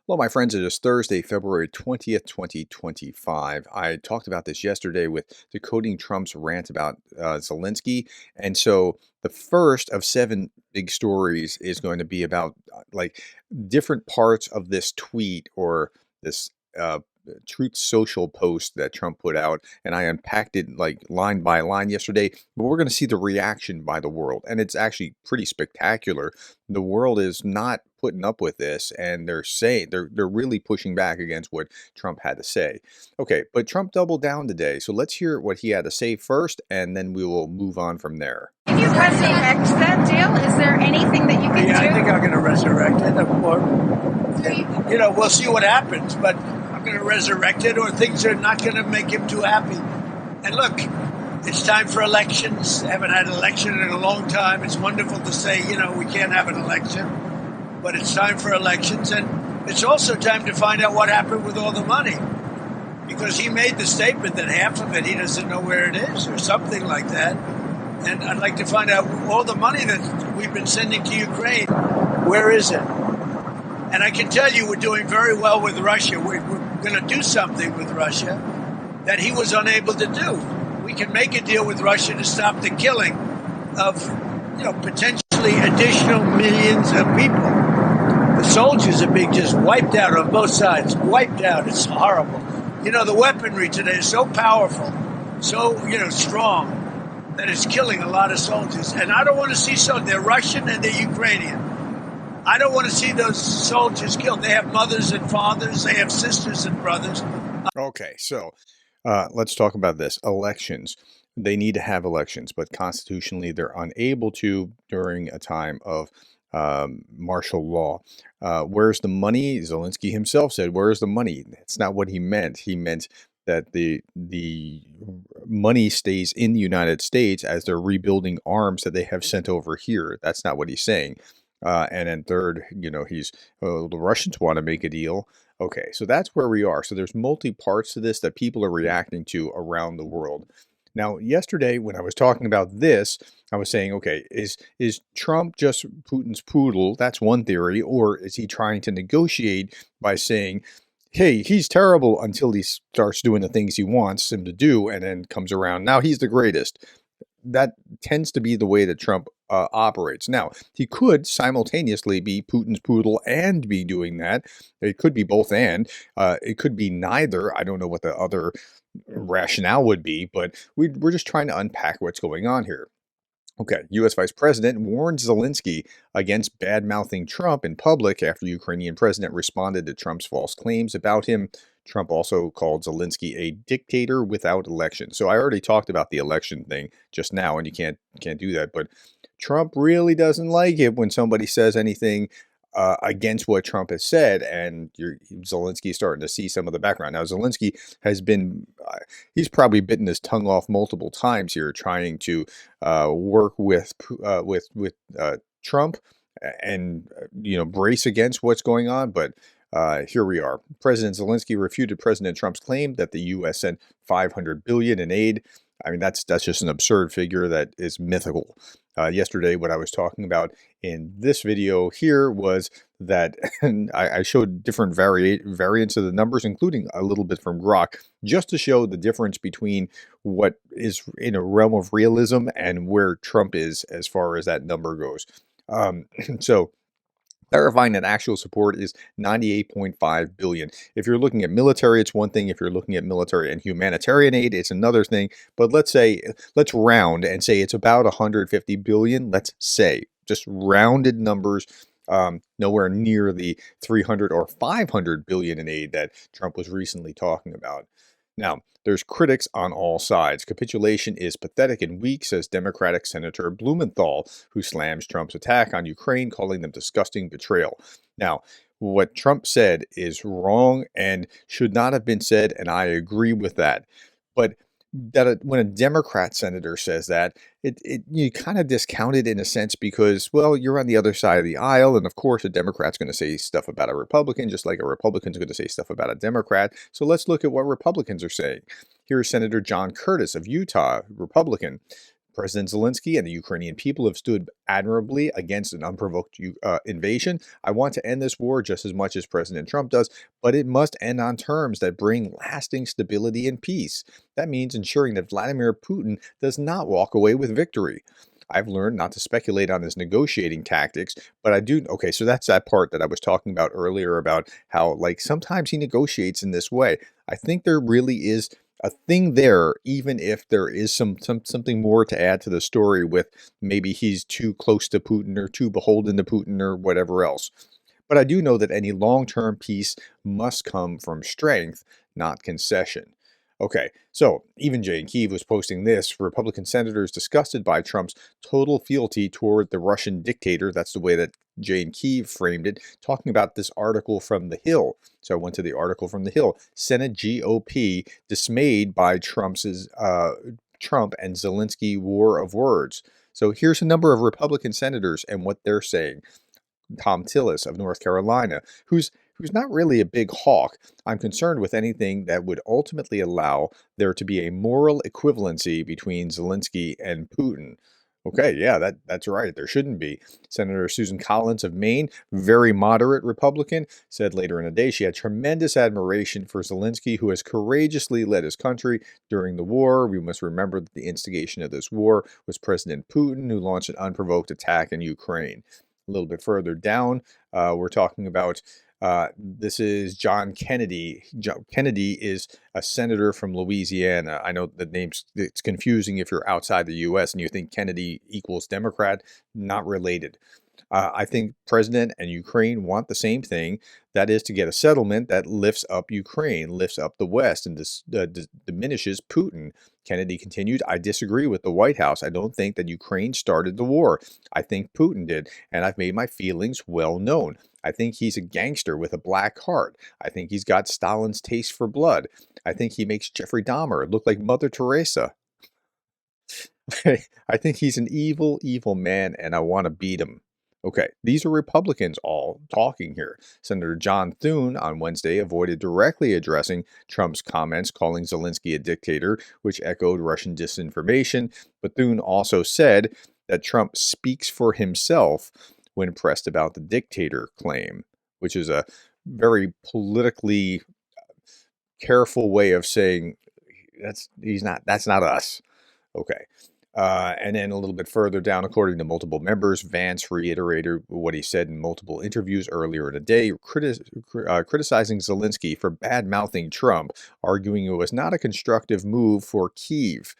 Hello, my friends. It is Thursday, February 20th, 2025. I talked about this yesterday with decoding Trump's rant about Zelensky. And so the first of seven big stories is going to be about different parts of this tweet or this Truth Social post that Trump put out. And I unpacked it like line by line yesterday. But we're going to see the reaction by the world. And it's actually pretty spectacular. The world is not putting up with this, and they're saying they're really pushing back against what Trump had to say. Okay, but Trump doubled down today, so let's hear what he had to say first, and then we will move on from there. Can you resurrect that deal? Is there anything that you can do? I think I'm going to resurrect it. We'll see what happens, but I'm going to resurrect it, or things are not going to make him too happy. And look, it's time for elections. Haven't had an election in a long time. It's wonderful to say, we can't have an election. But it's time for elections, and it's also time to find out what happened with all the money. Because he made the statement that half of it, he doesn't know where it is, or something like that. And I'd like to find out all the money that we've been sending to Ukraine, where is it? And I can tell you we're doing very well with Russia. We're going to do something with Russia that he was unable to do. We can make a deal with Russia to stop the killing of, potentially additional millions of people. The soldiers are being just wiped out on both sides. Wiped out. It's horrible. The weaponry today is so powerful, so, strong, that it's killing a lot of soldiers. And I don't want to see they're Russian and they're Ukrainian. I don't want to see those soldiers killed. They have mothers and fathers. They have sisters and brothers. Okay, so let's talk about this. Elections. They need to have elections, but constitutionally they're unable to during a time of martial law. Where's the money? Zelensky himself said, "Where's the money?" That's not what he meant. He meant that the money stays in the United States as they're rebuilding arms that they have sent over here. That's not what he's saying. And then third, the Russians want to make a deal. Okay, so that's where we are. So there's multi parts to this that people are reacting to around the world. Now, yesterday when I was talking about this, I was saying, okay, is Trump just Putin's poodle? That's one theory. Or is he trying to negotiate by saying, hey, he's terrible until he starts doing the things he wants him to do and then comes around. Now he's the greatest. That tends to be the way that Trump operates. Now, he could simultaneously be Putin's poodle and be doing that. It could be both and. It could be neither. I don't know what the other rationale would be, but we're just trying to unpack what's going on here. Okay, U.S. Vice President warned Zelensky against bad-mouthing Trump in public after Ukrainian president responded to Trump's false claims about him. Trump also called Zelensky a dictator without election. So I already talked about the election thing just now, and you can't do that. But Trump really doesn't like it when somebody says anything against what Trump has said, and Zelensky starting to see some of the background. Now, Zelensky has been, he's probably bitten his tongue off multiple times here trying to work with Trump and, brace against what's going on, but here we are. President Zelensky refuted President Trump's claim that the U.S. sent $500 billion in aid. I mean, that's just an absurd figure that is mythical. Yesterday, what I was talking about in this video here was that I showed different variants of the numbers, including a little bit from Grok, just to show the difference between what is in a realm of realism and where Trump is as far as that number goes. So clarifying that actual support is 98.5 billion. If you're looking at military, it's one thing. If you're looking at military and humanitarian aid, it's another thing. But let's round and say it's about 150 billion. Let's say just rounded numbers, nowhere near the 300 or 500 billion in aid that Trump was recently talking about. Now, there's critics on all sides. Capitulation is pathetic and weak, says Democratic Senator Blumenthal, who slams Trump's attack on Ukraine, calling them disgusting betrayal. Now, what Trump said is wrong and should not have been said, and I agree with that. But when a Democrat senator says that, you kind of discount it in a sense because, well, you're on the other side of the aisle, and of course a Democrat's going to say stuff about a Republican, just like a Republican's going to say stuff about a Democrat. So let's look at what Republicans are saying. Here's Senator John Gerdes of Utah, Republican. President Zelensky and the Ukrainian people have stood admirably against an unprovoked invasion. I want to end this war just as much as President Trump does, but it must end on terms that bring lasting stability and peace. That means ensuring that Vladimir Putin does not walk away with victory. I've learned not to speculate on his negotiating tactics, but I do. Okay, so that's that part that I was talking about earlier about how, like, sometimes he negotiates in this way. I think there really is a thing there, even if there is something more to add to the story with maybe he's too close to Putin or too beholden to Putin or whatever else. But I do know that any long-term peace must come from strength, not concession. Okay, so even Jay in Kyiv was posting this. Republican senators disgusted by Trump's total fealty toward the Russian dictator. That's the way that Jay in Kyiv framed it, talking about this article from The Hill. So I went to the article from The Hill. Senate GOP dismayed by Trump and Zelensky war of words. So here's a number of Republican senators and what they're saying. Tom Tillis of North Carolina, who's not really a big hawk. I'm concerned with anything that would ultimately allow there to be a moral equivalency between Zelensky and Putin. Okay, yeah, that's right. There shouldn't be. Senator Susan Collins of Maine, very moderate Republican, said later in the day she had tremendous admiration for Zelensky, who has courageously led his country during the war. We must remember that the instigation of this war was President Putin, who launched an unprovoked attack in Ukraine. A little bit further down, we're talking about this is John Kennedy. John Kennedy is a senator from Louisiana. I know the name's it's confusing if you're outside the U.S. and you think Kennedy equals Democrat. Not related. I think President and Ukraine want the same thing. That is to get a settlement that lifts up Ukraine, lifts up the West, and diminishes Putin. Kennedy continued, I disagree with the White House. I don't think that Ukraine started the war. I think Putin did, and I've made my feelings well known. I think he's a gangster with a black heart. I think he's got Stalin's taste for blood. I think he makes Jeffrey Dahmer look like Mother Teresa. I think he's an evil, evil man, and I want to beat him. Okay, these are Republicans all talking here. Senator John Thune on Wednesday avoided directly addressing Trump's comments calling Zelensky a dictator, which echoed Russian disinformation. But Thune also said that Trump speaks for himself when pressed about the dictator claim, which is a very politically careful way of saying that's not us. Okay. And then a little bit further down, according to multiple members, Vance reiterated what he said in multiple interviews earlier in the day, criticizing Zelensky for bad-mouthing Trump, arguing it was not a constructive move for Kyiv.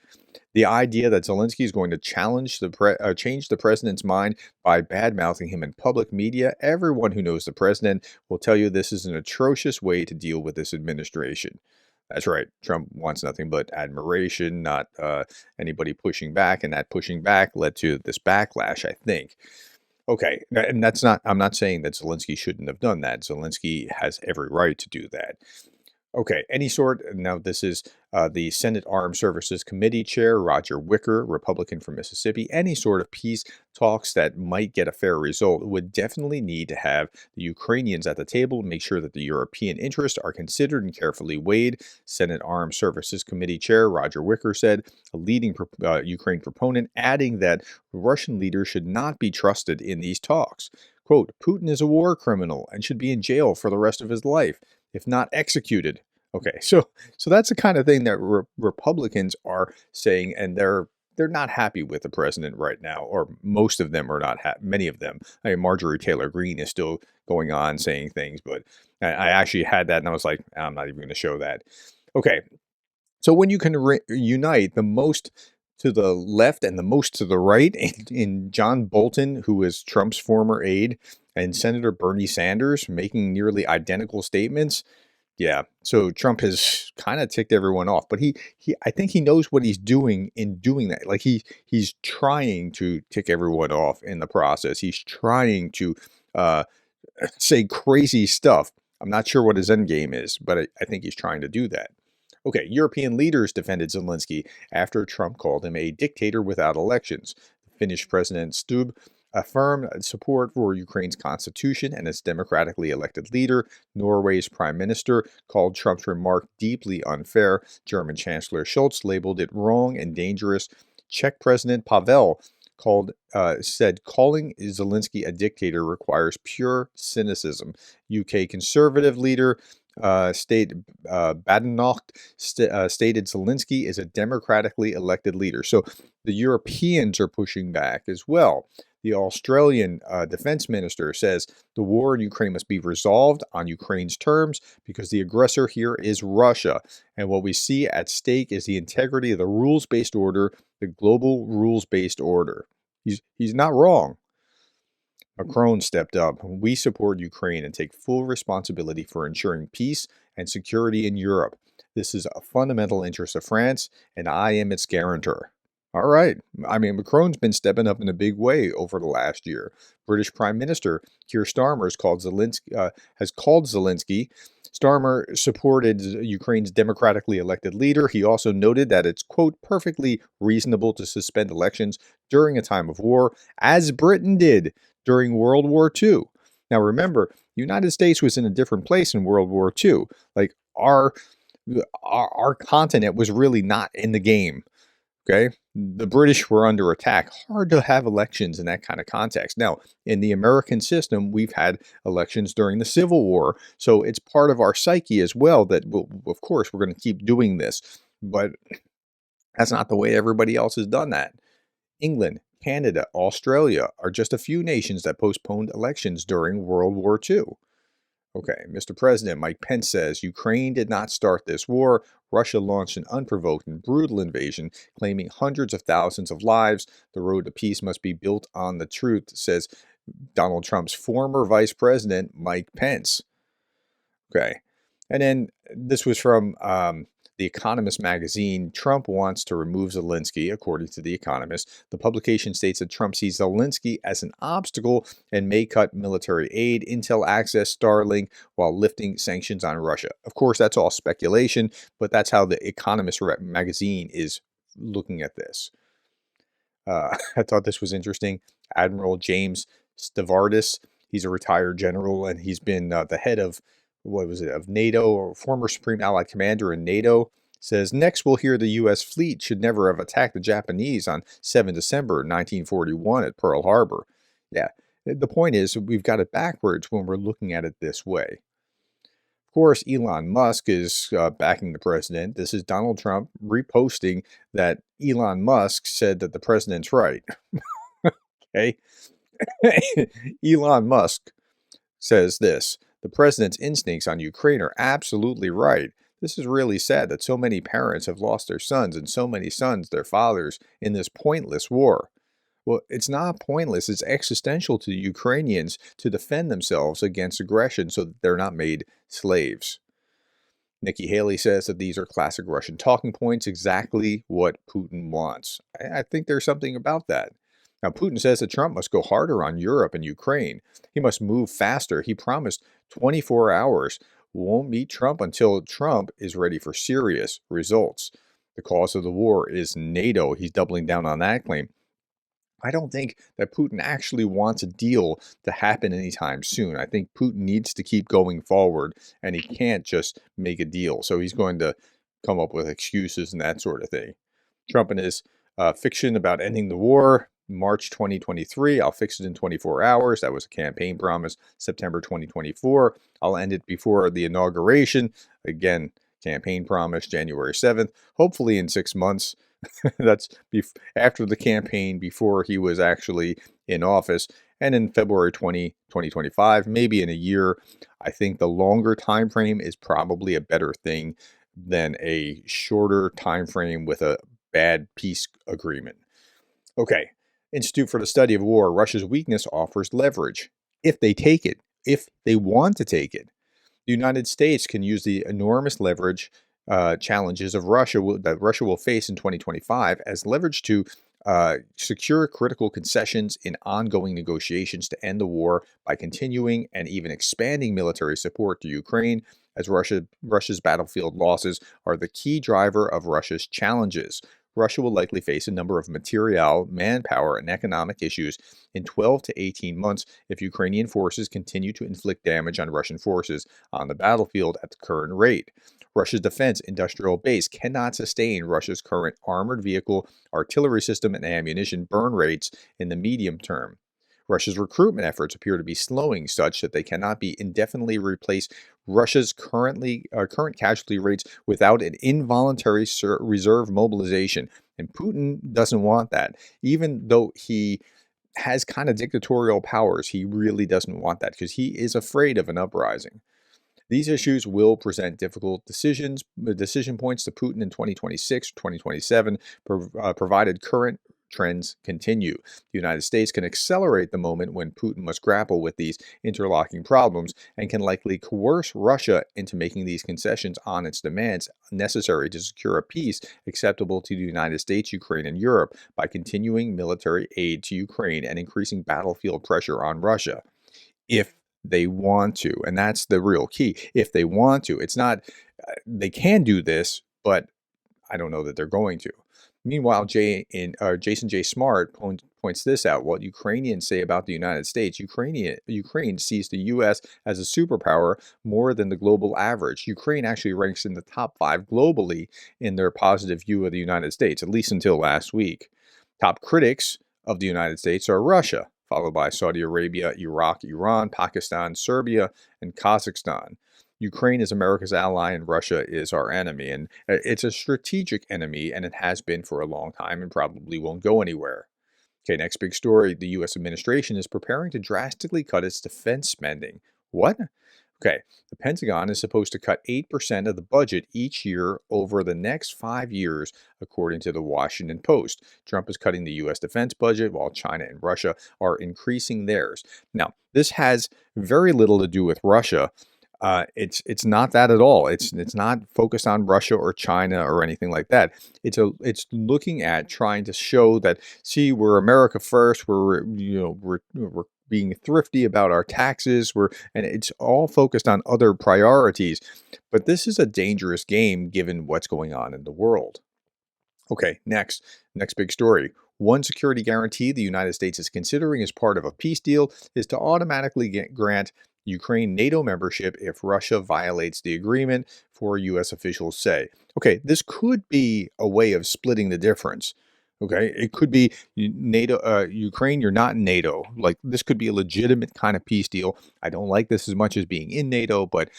The idea that Zelensky is going to change the president's mind by bad-mouthing him in public media, everyone who knows the president will tell you this is an atrocious way to deal with this administration. That's right. Trump wants nothing but admiration, not anybody pushing back, and that pushing back led to this backlash, I think. Okay, and that's not, I'm not saying that Zelensky shouldn't have done that. Zelensky has every right to do that. Okay, now this is the Senate Armed Services Committee Chair, Roger Wicker, Republican from Mississippi. Any sort of peace talks that might get a fair result would definitely need to have the Ukrainians at the table, make sure that the European interests are considered and carefully weighed. Senate Armed Services Committee Chair Roger Wicker said, a leading Ukraine proponent, adding that Russian leaders should not be trusted in these talks. Quote, Putin is a war criminal and should be in jail for the rest of his life, if not executed. Okay, so that's the kind of thing that Republicans are saying, and they're not happy with the president right now, or most of them are not happy. Many of them. I mean, Marjorie Taylor Greene is still going on saying things, but I actually had that, and I was like, I'm not even going to show that. Okay, so when you can unite the most to the left and the most to the right in John Bolton, who is Trump's former aide, and Senator Bernie Sanders making nearly identical statements. Yeah, so Trump has kind of ticked everyone off, but I think he knows what he's doing in doing that. Like he's trying to tick everyone off in the process. He's trying to say crazy stuff. I'm not sure what his end game is, but I think he's trying to do that. Okay, European leaders defended Zelensky after Trump called him a dictator without elections. Finnish President Stubb affirmed support for Ukraine's constitution and its democratically elected leader. Norway's prime minister called Trump's remark deeply unfair. German Chancellor Scholz labeled it wrong and dangerous. Czech President Pavel said calling Zelensky a dictator requires pure cynicism. UK conservative leader Badenoch stated Zelensky is a democratically elected leader. So the Europeans are pushing back as well. The Australian defense minister says the war in Ukraine must be resolved on Ukraine's terms because the aggressor here is Russia. And what we see at stake is the integrity of the rules-based order, the global rules-based order. He's not wrong. Macron stepped up. We support Ukraine and take full responsibility for ensuring peace and security in Europe. This is a fundamental interest of France, and I am its guarantor. All right. I mean, Macron's been stepping up in a big way over the last year. British Prime Minister Keir Starmer has called Zelensky. Starmer supported Ukraine's democratically elected leader. He also noted that it's, quote, perfectly reasonable to suspend elections during a time of war, as Britain did during World War II. Now, remember, the United States was in a different place in World War II. Like, our continent was really not in the game. Okay, the British were under attack. Hard to have elections in that kind of context. Now, in the American system, we've had elections during the Civil War, so it's part of our psyche as well that, of course, we're going to keep doing this. But that's not the way everybody else has done that. England, Canada, Australia are just a few nations that postponed elections during World War II. Okay, Mr. President, Mike Pence says Ukraine did not start this war. Russia launched an unprovoked and brutal invasion, claiming hundreds of thousands of lives. The road to peace must be built on the truth, says Donald Trump's former vice president, Mike Pence. Okay, and then this was from The Economist magazine. Trump wants to remove Zelensky, according to The Economist. The publication states that Trump sees Zelensky as an obstacle and may cut military aid, intel access, Starlink, while lifting sanctions on Russia. Of course, that's all speculation, but that's how The Economist magazine is looking at this. I thought this was interesting. Admiral James Stavridis, he's a retired general, and he's been the head of of NATO, or former Supreme Allied Commander in NATO, says next we'll hear the U.S. fleet should never have attacked the Japanese on 7 December 1941 at Pearl Harbor. Yeah, the point is we've got it backwards when we're looking at it this way. Of course, Elon Musk is backing the president. This is Donald Trump reposting that Elon Musk said that the president's right. Okay. Elon Musk says this: the president's instincts on Ukraine are absolutely right. This is really sad that so many parents have lost their sons and so many sons their fathers in this pointless war. Well, it's not pointless. It's existential to the Ukrainians to defend themselves against aggression so that they're not made slaves. Nikki Haley says that these are classic Russian talking points, exactly what Putin wants. I think there's something about that. Now, Putin says that Trump must go harder on Europe and Ukraine. He must move faster. He promised 24 hours. Won't meet Trump until Trump is ready for serious results. The cause of the war is NATO. He's doubling down on that claim. I don't think that Putin actually wants a deal to happen anytime soon. I think Putin needs to keep going forward, and he can't just make a deal. So he's going to come up with excuses and that sort of thing. Trump and his fiction about ending the war. March 2023, I'll fix it in 24 hours. That was a campaign promise. September 2024, I'll end it before the inauguration. Again, campaign promise, January 7th. Hopefully in 6 months. That's after the campaign, before he was actually in office. And in February 2025, maybe in a year. I think the longer time frame is probably a better thing than a shorter time frame with a bad peace agreement. Okay. Institute for the Study of War, Russia's weakness offers leverage. If they take it, if they want to take it, the United States can use the enormous leverage challenges of that Russia will face in 2025 as leverage to secure critical concessions in ongoing negotiations to end the war by continuing and even expanding military support to Ukraine, as Russia's battlefield losses are the key driver of Russia's challenges. Russia will likely face a number of material, manpower, and economic issues in 12 to 18 months if Ukrainian forces continue to inflict damage on Russian forces on the battlefield at the current rate. Russia's defense industrial base cannot sustain Russia's current armored vehicle, artillery system, and ammunition burn rates in the medium term. Russia's recruitment efforts appear to be slowing such that they cannot be indefinitely replace Russia's current casualty rates without an involuntary reserve mobilization. And Putin doesn't want that. Even though he has kind of dictatorial powers, he really doesn't want that because he is afraid of an uprising. These issues will present difficult decision points to Putin in 2026, 2027, provided current trends continue. The United States can accelerate the moment when Putin must grapple with these interlocking problems and can likely coerce Russia into making these concessions on its demands necessary to secure a peace acceptable to the United States, Ukraine, and Europe by continuing military aid to Ukraine and increasing battlefield pressure on Russia. If they want to, and that's the real key. If they want to, it's not, they can do this, but I don't know that they're going to. Meanwhile, Jason J. Smart points this out. What Ukrainians say about the United States, Ukraine sees the U.S. as a superpower more than the global average. Ukraine actually ranks in the top 5 globally in their positive view of the United States, at least until last week. Top critics of the United States are Russia, followed by Saudi Arabia, Iraq, Iran, Pakistan, Serbia, and Kazakhstan. Ukraine is America's ally and Russia is our enemy. And it's a strategic enemy, and it has been for a long time and probably won't go anywhere. Okay, next big story. The U.S. administration is preparing to drastically cut its defense spending. What? Okay, the Pentagon is supposed to cut 8% of the budget each year over the next 5 years, according to the Washington Post. Trump is cutting the U.S. defense budget while China and Russia are increasing theirs. Now, this has very little to do with Russia. It's not that at all. It's not focused on Russia or China or anything like that. It's looking at trying to show that, see, we're America first. We're being thrifty about our taxes. And it's all focused on other priorities. But this is a dangerous game given what's going on in the world. Okay, next big story. One security guarantee the United States is considering as part of a peace deal is to automatically grant Ukraine NATO membership if Russia violates the agreement, for U.S. officials say. Okay, this could be a way of splitting the difference. Okay, it could be NATO, Ukraine, you're not in NATO. Like, this could be a legitimate kind of peace deal. I don't like this as much as being in NATO, but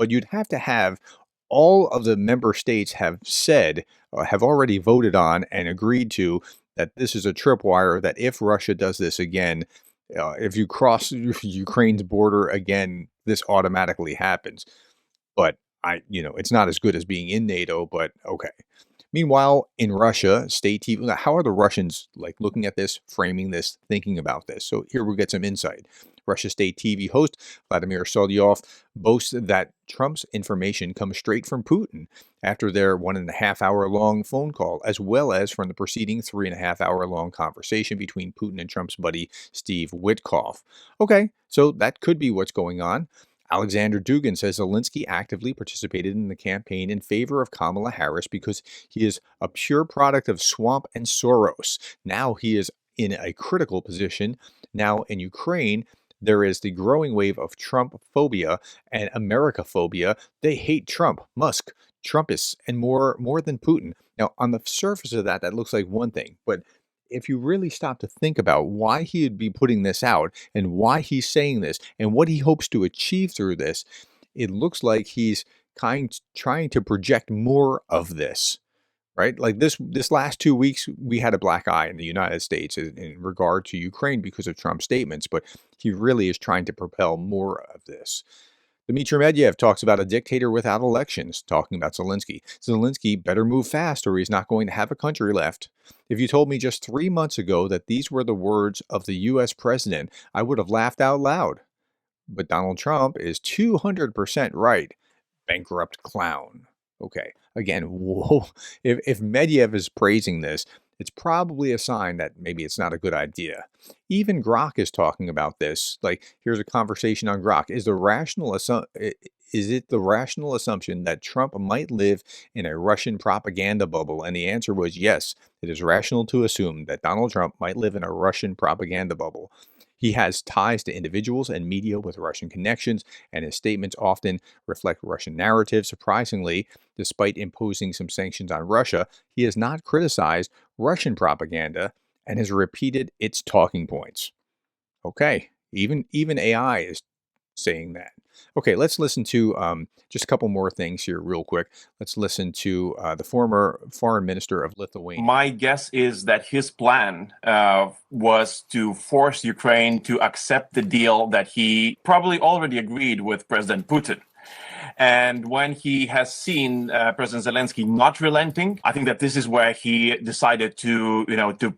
you'd have to have all of the member states have said, have already voted on and agreed to that this is a tripwire, that if Russia does this again, if you cross Ukraine's border again, this automatically happens. But it's not as good as being in NATO, but okay. Meanwhile, in Russia, state TV, how are the Russians looking at this, framing this, thinking about this? So here we'll get some insight. Russia state TV host Vladimir Soldyov boasts that Trump's information comes straight from Putin after their 1.5-hour-long phone call, as well as from the preceding 3.5-hour-long conversation between Putin and Trump's buddy Steve Witkoff. Okay, so that could be what's going on. Alexander Dugin says Zelensky actively participated in the campaign in favor of Kamala Harris because he is a pure product of swamp and Soros. Now he is in a critical position. Now in Ukraine, there is the growing wave of Trump phobia and America phobia. They hate Trump, Musk, Trumpists, and more than Putin. Now, on the surface of that looks like one thing, but if you really stop to think about why he would be putting this out and why he's saying this and what he hopes to achieve through this, it looks like he's trying to project more of this, right? Like this last 2 weeks, we had a black eye in the United States in regard to Ukraine because of Trump's statements, but he really is trying to propel more of this. Dmitry Medvedev talks about a dictator without elections, talking about Zelensky. Zelensky better move fast or he's not going to have a country left. If you told me just 3 months ago that these were the words of the U.S. president, I would have laughed out loud. But Donald Trump is 200% right. Bankrupt clown. Okay, again, whoa. If Medvedev is praising this, It's probably a sign that maybe it's not a good idea. Even Grok is talking about this. Like, here's a conversation on Grok. Is it the rational assumption that Trump might live in a Russian propaganda bubble? And the answer was yes. It is rational to assume that Donald Trump might live in a Russian propaganda bubble. He has ties to individuals and media with Russian connections, and his statements often reflect Russian narrative. Surprisingly, despite imposing some sanctions on Russia, he has not criticized Russian propaganda and has repeated its talking points. Okay, even AI is saying that. Okay, let's listen to just a couple more things here real quick. Let's listen to the former foreign minister of Lithuania. My guess is that his plan was to force Ukraine to accept the deal that he probably already agreed with President Putin. And when he has seen President Zelensky not relenting, I think that this is where he decided to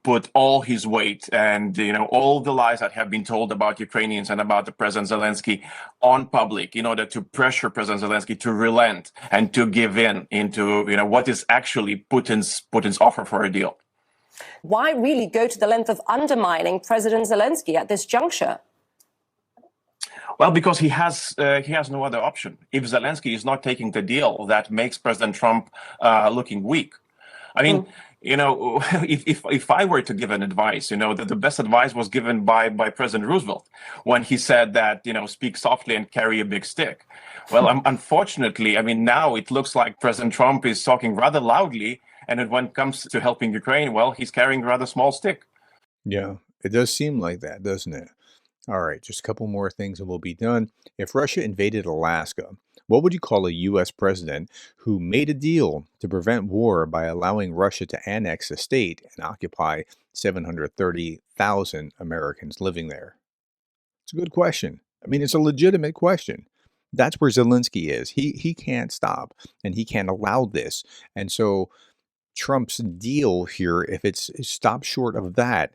put all his weight and, all the lies that have been told about Ukrainians and about the President Zelensky on public in order to pressure President Zelensky to relent and to give in into, what is actually Putin's offer for a deal. Why really go to the length of undermining President Zelensky at this juncture? Well, because he has no other option. If Zelensky is not taking the deal, that makes President Trump looking weak. I mean, if I were to give an advice, the best advice was given by President Roosevelt when he said that, speak softly and carry a big stick. Well, unfortunately, now it looks like President Trump is talking rather loudly, and when it comes to helping Ukraine, well, he's carrying a rather small stick. Yeah, it does seem like that, doesn't it? All right, just a couple more things and we'll be done. If Russia invaded Alaska, what would you call a U.S. president who made a deal to prevent war by allowing Russia to annex the state and occupy 730,000 Americans living there? It's a good question. It's a legitimate question. That's where Zelensky is. He can't stop and he can't allow this. And so Trump's deal here, if it's stopped short of that,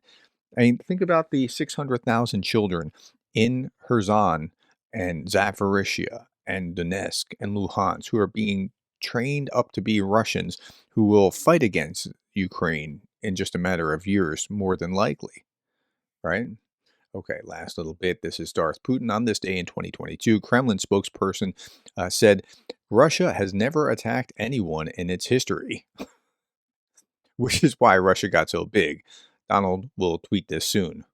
think about the 600,000 children in Kherson and Zaporizhia and Donetsk and Luhansk who are being trained up to be Russians who will fight against Ukraine in just a matter of years, more than likely, right? Okay, last little bit. This is Darth Putin. On this day in 2022, Kremlin spokesperson said, Russia has never attacked anyone in its history, which is why Russia got so big. Donald will tweet this soon.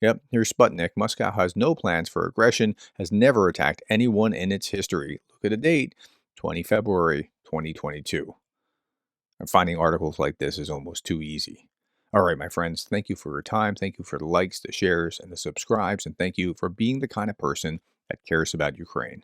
Yep, here's Sputnik. Moscow has no plans for aggression, has never attacked anyone in its history. Look at the date, 20 February 2022. And finding articles like this is almost too easy. All right, my friends, thank you for your time. Thank you for the likes, the shares, and the subscribes. And thank you for being the kind of person that cares about Ukraine.